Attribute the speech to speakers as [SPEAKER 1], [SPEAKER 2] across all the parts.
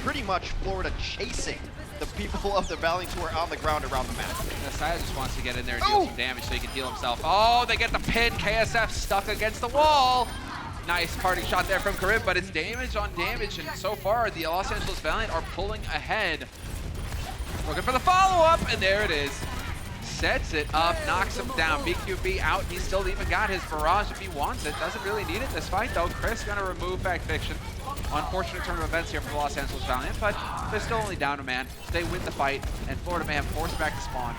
[SPEAKER 1] pretty much Florida chasing the people of the Valiant who are on the ground around the map.
[SPEAKER 2] Saya just wants to get in there and deal some damage so he can heal himself. Oh, they get the pin. KSF stuck against the wall. Nice parting shot there from Karim, but it's damage on damage, and so far the Los Angeles Valiant are pulling ahead. Looking for the follow-up, and there it is. Sets it up, knocks him down. BQB out. He still even got his barrage if he wants it. Doesn't really need it this fight, though. Chris gonna remove Back Fiction. Unfortunate turn of events here for the Los Angeles Valiant, but they're still only down a man. They win the fight, and Florida Mayhem forced back to spawn.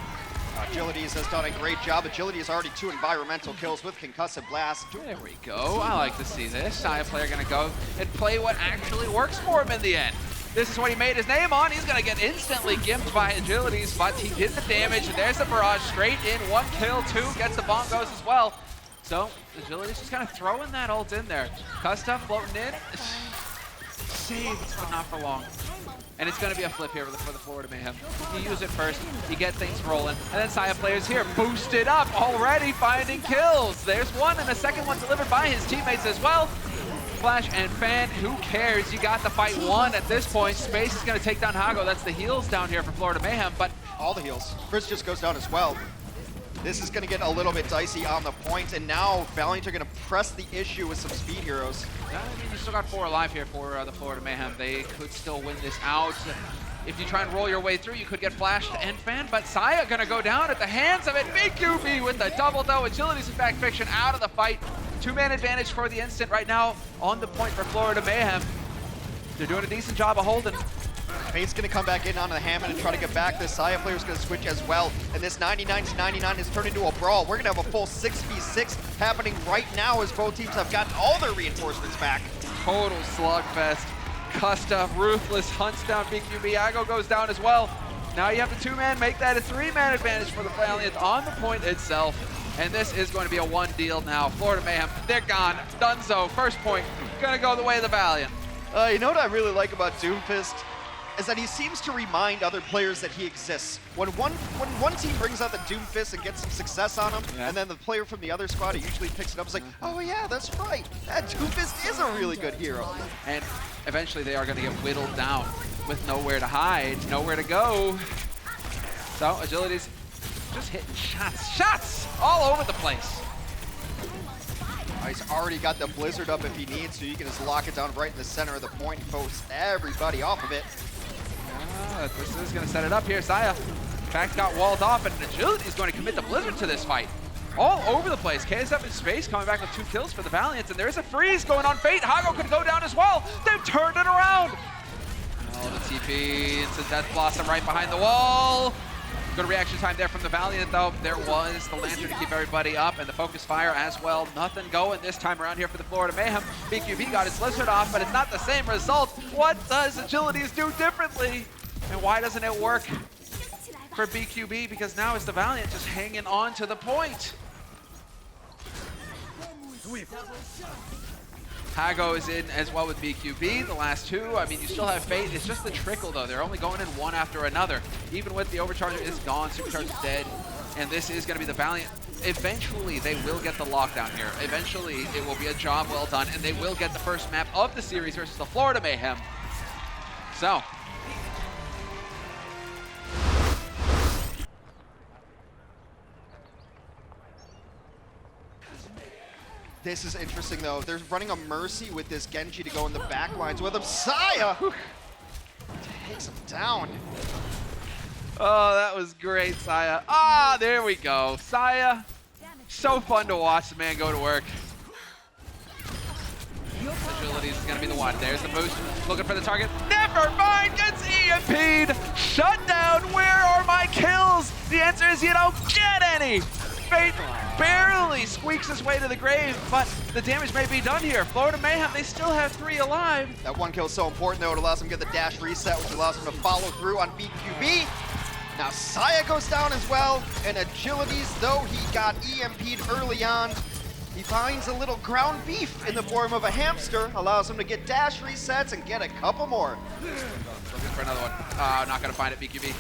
[SPEAKER 1] Agilities has done a great job. Agility is already 2 environmental kills with Concussive Blast.
[SPEAKER 2] There we go. I like to see this. Saya player gonna go and play what actually works for him in the end. This is what he made his name on. He's gonna get instantly gimped by Agilities, but he did the damage, and there's the barrage straight in. 1 kill, 2 gets the bongos as well. So Agilities just kind of throwing that ult in there. Custa floating in. Saved, but not for long. And it's going to be a flip here for the Florida Mayhem. You use it first, you get things rolling, and then Saya players here boosted up, already finding kills. There's one, and a second one delivered by his teammates as well. Flash and Fan, who cares? You got the fight won at this point. Space is going to take down Hago. That's the heals down here for Florida Mayhem, but
[SPEAKER 1] all the heals. Chris just goes down as well. This is going to get a little bit dicey on the point, and now Valiant are going to press the issue with some speed heroes.
[SPEAKER 2] Yeah, I mean, you still got 4 alive here for the Florida Mayhem. They could still win this out. If you try and roll your way through, you could get flashed and Fan, but Saya going to go down at the hands of it. BQB with the double, though. Agilities and Back Fiction out of the fight. 2-man advantage for the instant right now on the point for Florida Mayhem. They're doing a decent job of holding.
[SPEAKER 1] Fate's going to come back in onto the Hammond and try to get back. This Saya player is going to switch as well. And this 99-99 has turned into a brawl. We're going to have a full 6v6 happening right now as both teams have gotten all their reinforcements back.
[SPEAKER 2] Total slugfest. Custa, Ruthless, hunts down BQB. Ago goes down as well. Now you have the 2-man, make that a 3-man advantage for the Valiant on the point itself. And this is going to be a 1 deal now. Florida Mayhem, they're gone. Dunzo, first point, gonna go the way of the Valiant.
[SPEAKER 1] You know what I really like about Doomfist? Is that he seems to remind other players that he exists. When one team brings out the Doomfist and gets some success on him, and then the player from the other squad usually picks it up, it's like, oh yeah, that's right. That Doomfist is a really good hero.
[SPEAKER 2] And eventually they are going to get whittled down with nowhere to hide, nowhere to go. So Agilities just hitting shots all over the place.
[SPEAKER 1] He's already got the Blizzard up if he needs to. You can just lock it down right in the center of the point and post everybody off of it.
[SPEAKER 2] This is going to set it up here. Saya, in fact, got walled off, and Agility is going to commit the Blizzard to this fight. All over the place. KSF in space coming back with 2 kills for the Valiant, and there's a freeze going on Fate. Hago could go down as well. They've turned it around. Oh, the TP into Death Blossom right behind the wall. Good reaction time there from the Valiant, though. There was the Lantern to keep everybody up, and the Focus Fire as well. Nothing going this time around here for the Florida Mayhem. BQB got his Blizzard off, but it's not the same result. What does Agilities do differently? And why doesn't it work for BQB? Because now it's the Valiant just hanging on to the point. Hago is in as well with BQB, the last 2. I mean, you still have Fate. It's just the trickle, though. They're only going in one after another. Even with the Overcharger is gone, Supercharger is dead, and this is going to be the Valiant. Eventually, they will get the lockdown here. Eventually, it will be a job well done, and they will get the first map of the series versus the Florida Mayhem. So,
[SPEAKER 1] this is interesting, though. They're running a Mercy with this Genji to go in the back lines with him. Saya takes him down.
[SPEAKER 2] Oh, that was great, Saya. Ah, there we go. Saya, so fun to watch the man go to work. Agilities is going to be the one. There's the boost. Looking for the target. Never mind. Gets EMP'd. Shut down. Where are my kills? The answer is you don't get any. Fate barely squeaks his way to the grave, but the damage may be done here. Florida Mayhem, they still have 3 alive.
[SPEAKER 1] That 1 kill is so important, though. It allows him to get the dash reset, which allows him to follow through on BQB. Now Saya goes down as well, and Agilities, though he got EMP'd early on, he finds a little ground beef in the form of a hamster, allows him to get dash resets and get a couple more.
[SPEAKER 2] Looking for another one. Not going to find it, BQB.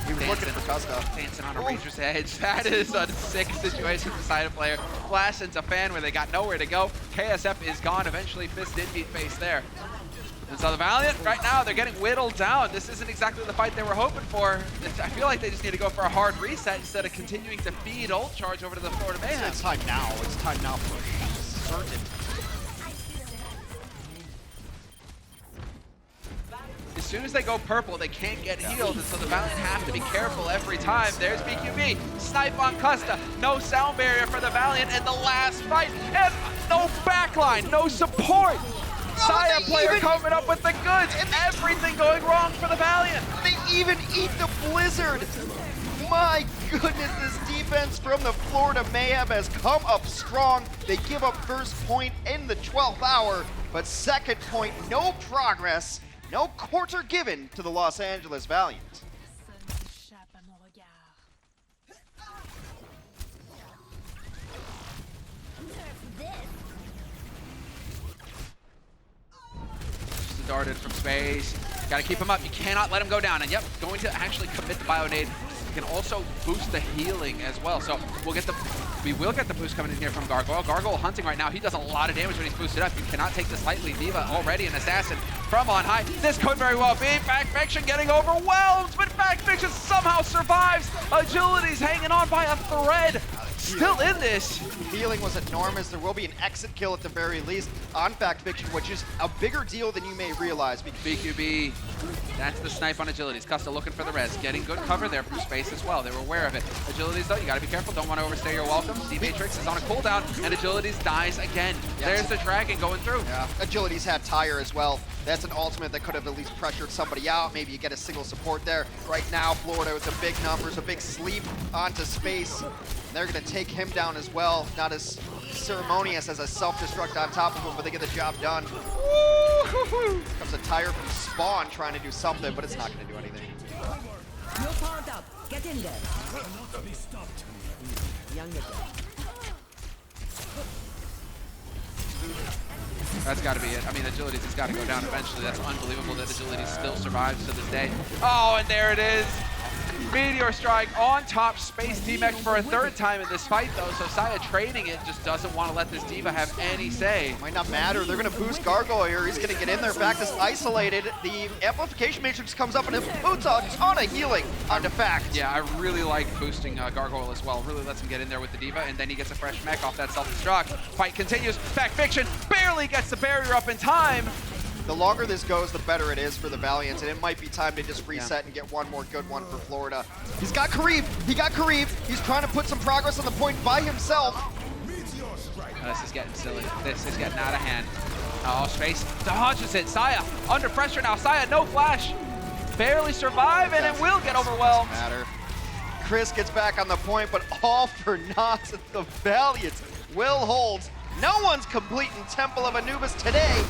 [SPEAKER 1] He was looking for Custa.
[SPEAKER 2] Dancing on a Ranger's edge. That is a sick situation for Side player. Flash into Fan where they got nowhere to go. KSF is gone. Eventually, Fist did beat Face there. And so the Valiant, right now, they're getting whittled down. This isn't exactly the fight they were hoping for. I feel like they just need to go for a hard reset instead of continuing to feed ult charge over to the Florida Mayhem.
[SPEAKER 1] It's time now. It's time now for certain.
[SPEAKER 2] As soon as they go purple, they can't get healed, and so the Valiant have to be careful every time. There's BQB, snipe on Custa, no sound barrier for the Valiant in the last fight, and no backline, no support. Saya player coming up with the goods, and everything going wrong for the Valiant.
[SPEAKER 1] They even eat the Blizzard. My goodness, this defense from the Florida Mayhem has come up strong. They give up first point in the 12th hour, but second point, no progress. No quarter given to the Los Angeles Valiant.
[SPEAKER 2] Just darted from space. Gotta keep him up. You cannot let him go down. And yep, going to actually commit the Bionade. Can also boost the healing as well. So we will get the boost coming in here from Gargoyle. Gargoyle hunting right now. He does a lot of damage when he's boosted up. You cannot take this lightly. D.Va already an assassin from on high. This could very well be Fact getting overwhelmed, but Fact somehow survives. Agility's hanging on by a thread. Still in this.
[SPEAKER 1] Healing was enormous. There will be an exit kill at the very least on Fact Fiction, which is a bigger deal than you may realize.
[SPEAKER 2] BQB, that's the snipe on Agilities. Custa looking for the res, getting good cover there from space as well. They were aware of it. Agilities though, you gotta be careful. Don't want to overstay your welcome. D-Matrix is on a cooldown, and Agilities dies again. There's the dragon going through.
[SPEAKER 1] Yeah, Agilities had Tire as well. That's an ultimate that could have at least pressured somebody out. Maybe you get a single support there. Right now, Florida with the big numbers, a big sleep onto space. They're going to take him down as well. Not as ceremonious as a self-destruct on top of him, but they get the job done. Comes a Tire from Spawn trying to do something, but it's not going to do anything.
[SPEAKER 3] You're powered up. Get in there. Younger girl.
[SPEAKER 2] That's got to be it. I mean, Agilities has got to go down eventually. That's unbelievable that Agility still survives to this day. Oh, and there it is. Meteor Strike on top, Space D-Mech for a third time in this fight, though, so Saya trading it, just doesn't want to let this D.Va have any say.
[SPEAKER 1] Might not matter. They're going to boost Gargoyle here. He's going to get in there. Fact is isolated. The Amplification Matrix comes up and it puts a ton of healing onto Fact.
[SPEAKER 2] Yeah, I really like boosting Gargoyle as well. Really lets him get in there with the D.Va, and then he gets a fresh mech off that self-destruct. Fight continues. Fact Fiction barely gets the barrier up in time.
[SPEAKER 1] The longer this goes, the better it is for the Valiant, and it might be time to just reset and get one more good one for Florida. He's got Kareem. He got Kareem. He's trying to put some progress on the point by himself.
[SPEAKER 2] This is getting silly. This is getting out of hand. Oh, Space dodges it. Saya under pressure now. Saya, no flash. Barely survive, and it will get overwhelmed.
[SPEAKER 1] Doesn't matter. Chris gets back on the point, but all for naught. The Valiant will hold. No one's complete in Temple of Anubis today.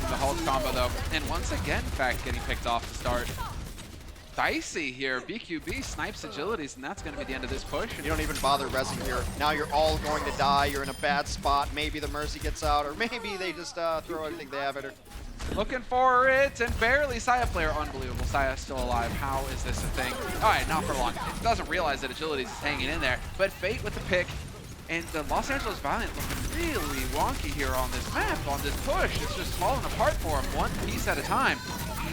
[SPEAKER 2] The hold combo though, and once again, Fact getting picked off to start. Dicey here. BQB snipes Agilities, and that's going to be the end of this push.
[SPEAKER 1] You don't even bother resing here. Now you're all going to die. You're in a bad spot. Maybe the Mercy gets out, or maybe they just throw everything they have at her.
[SPEAKER 2] Looking for it, and barely. Saya player, unbelievable. Saya still alive. How is this a thing? All right, not for long. It doesn't realize that Agilities is hanging in there, but Fate with the pick. And the Los Angeles Valiant looking really wonky here on this map, on this push. It's just falling apart for them, one piece at a time.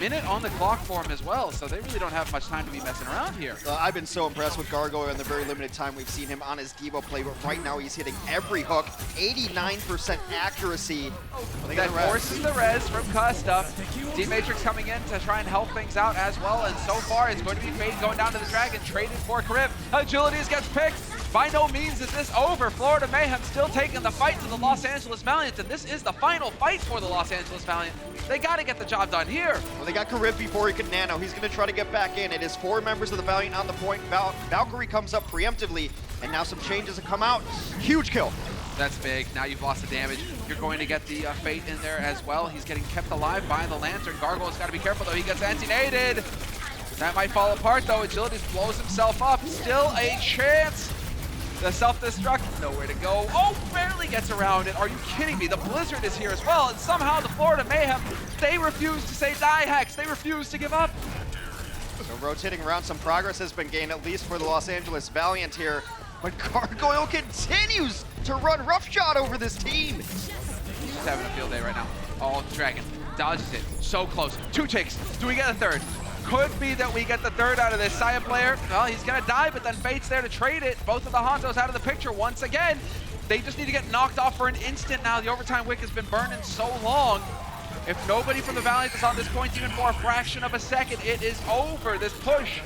[SPEAKER 2] Minute on the clock for him as well, so they really don't have much time to be messing around here.
[SPEAKER 1] I've been so impressed with Gargoyle in the very limited time we've seen him on his Devo play, but right now he's hitting every hook, 89% accuracy.
[SPEAKER 2] That forces the res from Custa. D-Matrix coming in to try and help things out as well, and so far it's going to be Fate going down to the Dragon, traded for Karib. Agilities gets picked. By no means is this over. Florida Mayhem still taking the fight to the Los Angeles Valiant, and this is the final fight for the Los Angeles Valiant. They got to get the job done here.
[SPEAKER 1] Well, they got Karib before he could nano. He's going to try to get back in. It is 4 members of the Valiant on the point. Valkyrie comes up preemptively, and now some changes have come out. Huge kill.
[SPEAKER 2] That's big. Now you've lost the damage. You're going to get the Fate in there as well. He's getting kept alive by the Lantern. Gargoyle's got to be careful, though. He gets anti-nated. That might fall apart, though. Agilities blows himself up. Still a chance. The self-destruct, nowhere to go. Oh, barely gets around it. Are you kidding me? The Blizzard is here as well, and somehow the Florida Mayhem, they refuse to say die hacks. They refuse to give up.
[SPEAKER 1] So rotating around, some progress has been gained, at least for the Los Angeles Valiant here. But Gargoyle continues to run roughshod over this team.
[SPEAKER 2] He's just having a field day right now. Oh, Dragon dodges it. So close. 2 ticks. Do we get a third? Could be that we get the third out of this Saya player. Well, he's gonna die, but then Fate's there to trade it. Both of the Hontos out of the picture once again. They just need to get knocked off for an instant now. The overtime wick has been burning so long. If nobody from the Valiant is on this point even for a fraction of a second, it is over. This push.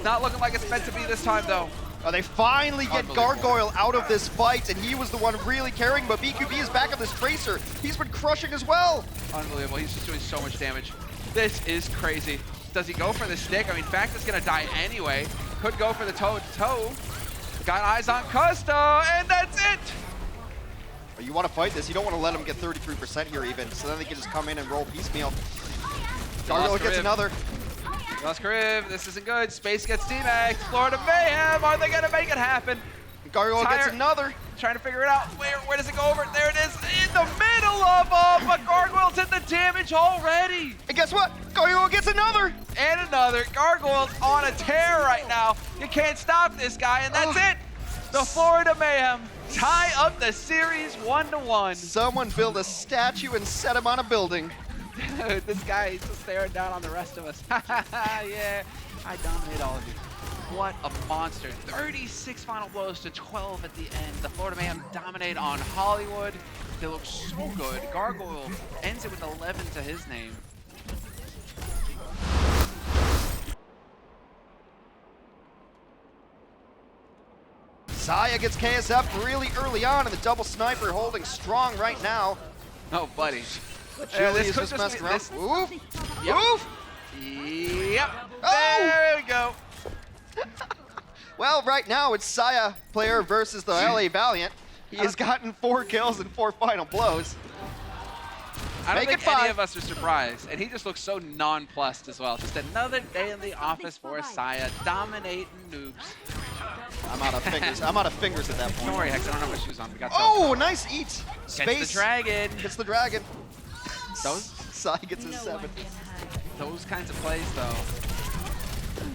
[SPEAKER 2] Not looking like it's meant to be this time, though.
[SPEAKER 1] Oh, they finally get Gargoyle out of this fight, and he was the one really carrying, but BQB is back on this Tracer. He's been crushing as well.
[SPEAKER 2] Unbelievable. He's just doing so much damage. This is crazy. Does he go for the stick? I mean, Fact is going to die anyway. Could go for the toe-to-toe. Got eyes on Custa, and that's it.
[SPEAKER 1] You want to fight this. You don't want to let him get 33% here even, so then they can just come in and roll piecemeal. Gargoyle gets another.
[SPEAKER 2] Lost Carib, this isn't good. Space gets D-Max. Florida Mayhem, are they gonna make it happen?
[SPEAKER 1] Gargoyle gets another.
[SPEAKER 2] Trying to figure it out. Where does it go over? There it is, in the middle of them, but Gargoyle's hit the damage already.
[SPEAKER 1] And guess what? Gargoyle gets another.
[SPEAKER 2] And another. Gargoyle's on a tear right now. You can't stop this guy, and that's it. The Florida Mayhem tie up the series 1-1.
[SPEAKER 1] Someone build a statue and set him on a building.
[SPEAKER 2] Dude, this guy is just staring down on the rest of us. Yeah, I dominate all of you. What a monster. 36 final blows to 12 at the end. The Florida Mayhem dominate on Hollywood. They look so good. Gargoyle ends it with 11 to his name.
[SPEAKER 1] Saya gets KSF really early on, and the double sniper holding strong right now.
[SPEAKER 2] Oh, buddy.
[SPEAKER 1] Chili is just messing around. Oof!
[SPEAKER 2] Yep.
[SPEAKER 1] Oof!
[SPEAKER 2] Yep.
[SPEAKER 1] Oh!
[SPEAKER 2] There we go.
[SPEAKER 1] Well, right now it's Saya player versus the LA Valiant. He has gotten 4 kills and 4 final blows.
[SPEAKER 2] I don't
[SPEAKER 1] Make
[SPEAKER 2] think
[SPEAKER 1] it 5.
[SPEAKER 2] any of us are surprised, and he just looks so nonplussed as well. Just another day in the office for Saya, dominating noobs.
[SPEAKER 1] I'm out of fingers. I'm out of fingers at that point.
[SPEAKER 2] Don't worry, Hex, I don't have my shoes on. We got
[SPEAKER 1] Oh, nice eat. Space.
[SPEAKER 2] Gets the dragon.
[SPEAKER 1] Gets the dragon.
[SPEAKER 2] Those
[SPEAKER 1] Saya gets his 7.
[SPEAKER 2] Those kinds of plays, though.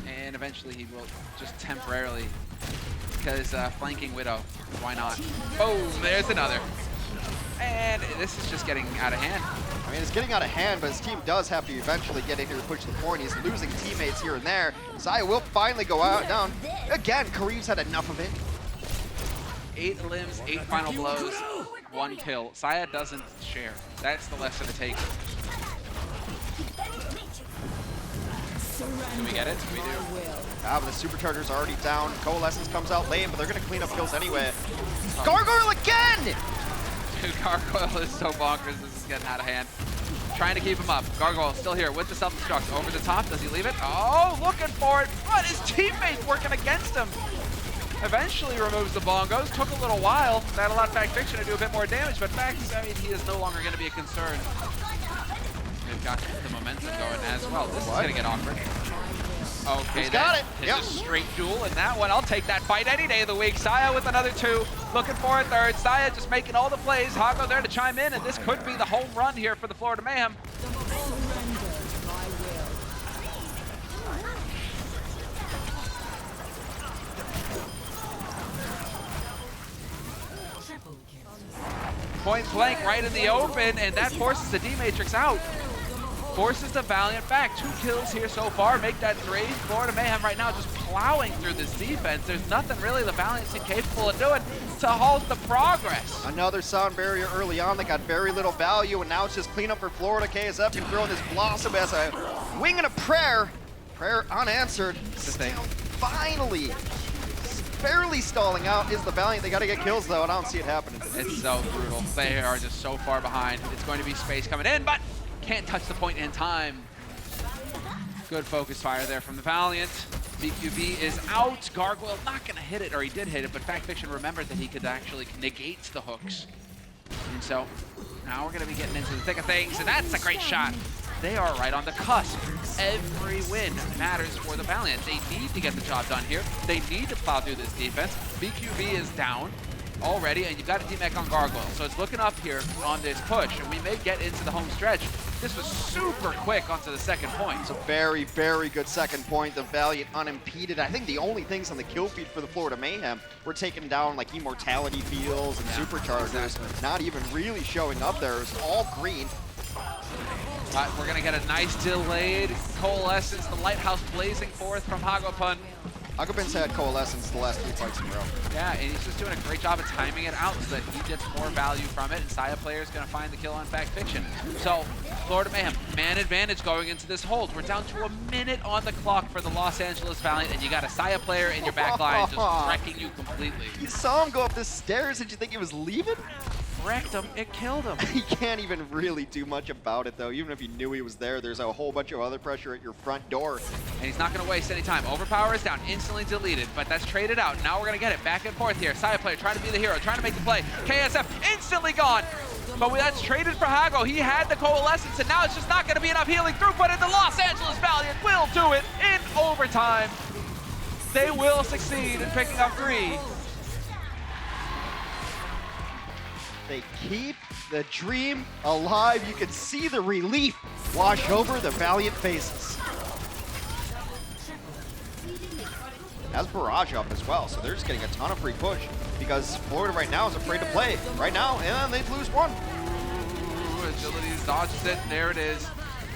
[SPEAKER 2] And eventually he will just temporarily, because flanking Widow, why not? Boom, there's another. And this is just getting out of hand.
[SPEAKER 1] I mean, it's getting out of hand, but his team does have to eventually get in here to push the point. He's losing teammates here and there. Saya will finally go out down. Again, Kareem's had enough of it.
[SPEAKER 2] 8 limbs, 8 final blows, 1 kill. Saya doesn't share. That's the lesson to take. Do we get it? We do.
[SPEAKER 1] Ah, but the Supercharger's already down. Coalescence comes out late, but they're going to clean up kills anyway. Gargoyle again!
[SPEAKER 2] Dude, Gargoyle is so bonkers. This is getting out of hand. Trying to keep him up. Gargoyle still here with the self-destruct. Over the top. Does he leave it? Oh, looking for it. But his teammates working against him. Eventually removes the bongos. Took a little while. That allowed Fact Fiction to do a bit more damage, but Fact, I mean, he is no longer going to be a concern. They've got the momentum going as well. This is going to get awkward. Okay,
[SPEAKER 1] he's got it.
[SPEAKER 2] It's a straight duel in that one. I'll take that fight any day of the week. Saya with another 2, looking for a third. Saya just making all the plays. Hago there to chime in, and this could be the home run here for the Florida Mayhem. Point blank right in the open, and that forces the D-Matrix out. Forces the Valiant back. 2 kills here so far, make that 3. Florida Mayhem right now just plowing through this defense. There's nothing really the Valiant's capable of doing to halt the progress.
[SPEAKER 1] Another sound barrier early on that got very little value, and now it's just cleanup for Florida. KSF can throw in this Blossom as a wing and a prayer. Prayer unanswered.
[SPEAKER 2] Thing.
[SPEAKER 1] Finally, barely stalling out is the Valiant. They got to get kills, though, and I don't see it happening.
[SPEAKER 2] It's so brutal. They are just so far behind. It's going to be Space coming in, but can't touch the point in time. Good focus fire there from the Valiant. BQB is out. Gargoyle not going to hit it, or he did hit it, but Fact Fiction remembered that he could actually negate the hooks. And so now we're going to be getting into the thick of things, and that's a great shot. They are right on the cusp. Every win matters for the Valiant. They need to get the job done here. They need to plow through this defense. BQB is down already, and you've got a D-Mech on Gargoyle. So it's looking up here on this push, and we may get into the home stretch. This was super quick onto the second point.
[SPEAKER 1] It's a very, very good second point. The Valiant unimpeded. I think the only things on the kill feed for the Florida Mayhem were taking down like immortality fields and superchargers.
[SPEAKER 2] Exactly.
[SPEAKER 1] Not even really showing up there. It was all green.
[SPEAKER 2] We're gonna get a nice delayed coalescence. The lighthouse blazing forth from Hagopun.
[SPEAKER 1] Hagopun's had coalescence the last 3 fights in a row.
[SPEAKER 2] Yeah, and he's just doing a great job of timing it out so that he gets more value from it, and Saya player is going to find the kill on Fact Fiction. So, Florida Mayhem, man advantage going into this hold. We're down to a minute on the clock for the Los Angeles Valiant, and you got a Saya player in your back line just wrecking you completely.
[SPEAKER 1] You saw him go up the stairs. Did you think he was leaving?
[SPEAKER 2] Wrecked him, it killed him.
[SPEAKER 1] He can't even really do much about it, though. Even if you knew he was there, there's a whole bunch of other pressure at your front door.
[SPEAKER 2] And he's not going to waste any time. Overpower is down, instantly deleted, but that's traded out. Now we're going to get it back and forth here. Saya player trying to be the hero, trying to make the play. KSF instantly gone. But that's traded for Hago. He had the coalescence, and now it's just not going to be enough healing throughput, and the Los Angeles Valiant will do it in overtime. They will succeed in picking up 3.
[SPEAKER 1] They keep the dream alive. You can see the relief wash over the Valiant faces. Has Barrage up as well, so they're just getting a ton of free push because Florida right now is afraid to play. Right now, and they'd lose 1.
[SPEAKER 2] Ooh, Agilities dodges it, there it is.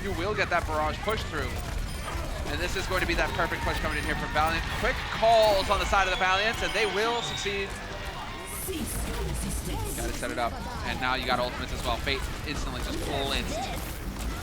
[SPEAKER 2] You will get that Barrage push through. And this is going to be that perfect push coming in here from Valiant. Quick calls on the side of the Valiants, and they will succeed. Gotta set it up. And now you got ultimates as well. Fate instantly just blitzed.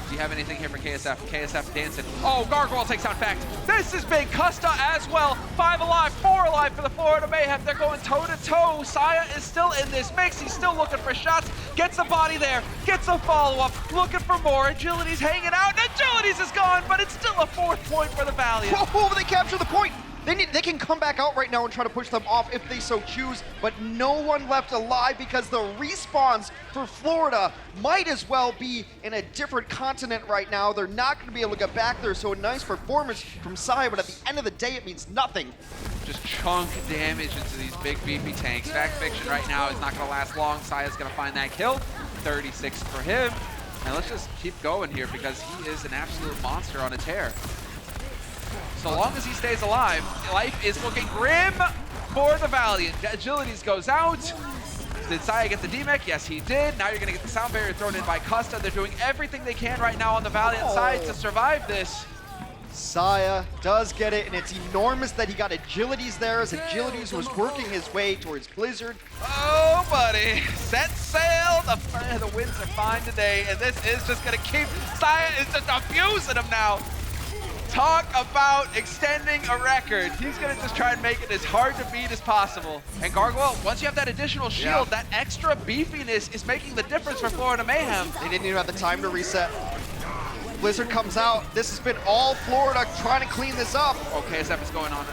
[SPEAKER 2] Do you have anything here for KSF? KSF dancing. Oh, Gargoyle takes out Fact. This is big. Custa as well. 5 alive, 4 alive for the Florida Mayhem. They're going toe-to-toe. Saya is still in this mix. He's still looking for shots. Gets a body there. Gets a follow-up. Looking for more. Agility's hanging out. Agility's is gone, but it's still a 4th point for the Valiant.
[SPEAKER 1] Oh, they capture the point. They can come back out right now and try to push them off if they so choose, but no one left alive because the respawns for Florida might as well be in a different continent right now. They're not going to be able to get back there, so a nice performance from Saya, but at the end of the day, it means nothing.
[SPEAKER 2] Just chunk damage into these big beefy tanks. Fact Fiction right now is not going to last long. Saya's going to find that kill. 36 for him. And let's just keep going here because he is an absolute monster on a tear. So long as he stays alive, life is looking grim for the Valiant. Agilities goes out. Did Saya get the DMEC? Yes, he did. Now you're going to get the sound barrier thrown in by Custa. They're doing everything they can right now on the Valiant side to survive this.
[SPEAKER 1] Saya does get it, and it's enormous that he got Agilities there as Agilities was working his way towards Blizzard.
[SPEAKER 2] Oh, buddy. Set sail. The winds are fine today, and this is just going to keep... Saya is just abusing him now. Talk about extending a record. He's going to just try and make it as hard to beat as possible. And Gargoyle, once you have that additional shield, that extra beefiness is making the difference for Florida Mayhem.
[SPEAKER 1] They didn't even have the time to reset. Blizzard comes out. This has been all Florida trying to clean this up.
[SPEAKER 2] Oh, KSF is going on.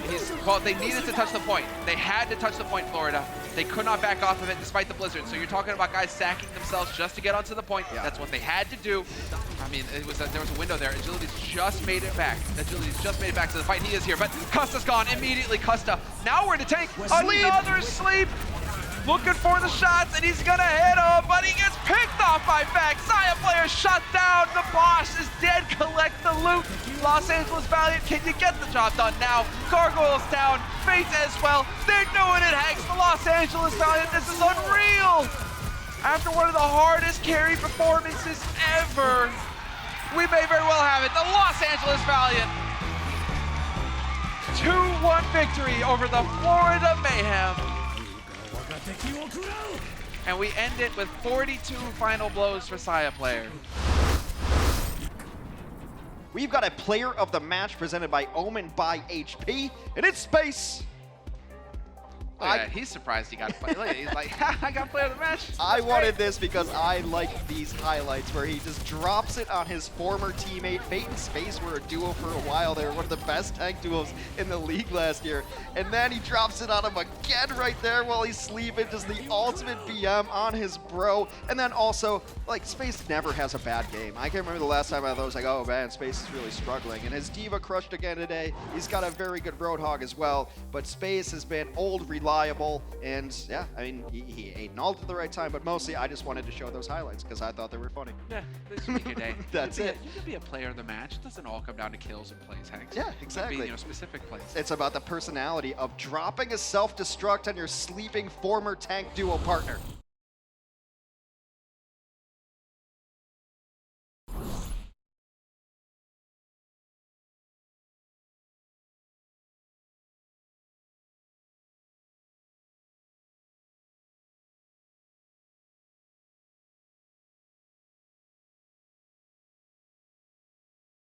[SPEAKER 2] Well, they needed to touch the point. They had to touch the point, Florida. They could not back off of it despite the Blizzard. So you're talking about guys sacking themselves just to get onto the point. Yeah. That's what they had to do. I mean, there was a window there. Agility's just made it back. Agility's just made it back to the fight. He is here, but Custa's gone immediately. Custa nowhere to take. Another sleep. Looking for the shots, and he's gonna hit him, but he gets picked off by Fact. Saya player shut down. The boss is dead. Collect the loot. Los Angeles Valiant, can you get the job done now? Gargoyle's down. Fate as well. They're doing it, Hanks. The Los Angeles Valiant, this is unreal. After one of the hardest carry performances ever, we may very well have it. The Los Angeles Valiant. 2-1 victory over the Florida Mayhem. And we end it with 42 final blows for Saya player.
[SPEAKER 1] We've got a player of the match presented by Omen by HP, and it's Space.
[SPEAKER 2] He's surprised he got play. He's like, ha, I got player of the match.
[SPEAKER 1] I wanted this because I like these highlights where he just drops it on his former teammate. Fate and Space were a duo for a while. They were one of the best tank duos in the league last year. And then he drops it on him again right there while he's sleeping. Just the ultimate BM on his bro. And then also, like, Space never has a bad game. I can't remember the last time I thought I was like, oh man, Space is really struggling. And his Diva crushed again today. He's got a very good Roadhog as well. But Space has been old, reliable. reliable, and yeah, I mean, he ate an ult at the right time, but mostly I just wanted to show those highlights because I thought they were funny.
[SPEAKER 2] Yeah, this week your day.
[SPEAKER 1] That's it.
[SPEAKER 2] You could be a player of the match. It doesn't all come down to kills and plays, Hex.
[SPEAKER 1] Yeah,
[SPEAKER 2] It could
[SPEAKER 1] exactly.
[SPEAKER 2] be, specific plays.
[SPEAKER 1] It's about the personality of dropping a self-destruct on your sleeping former tank duo partner.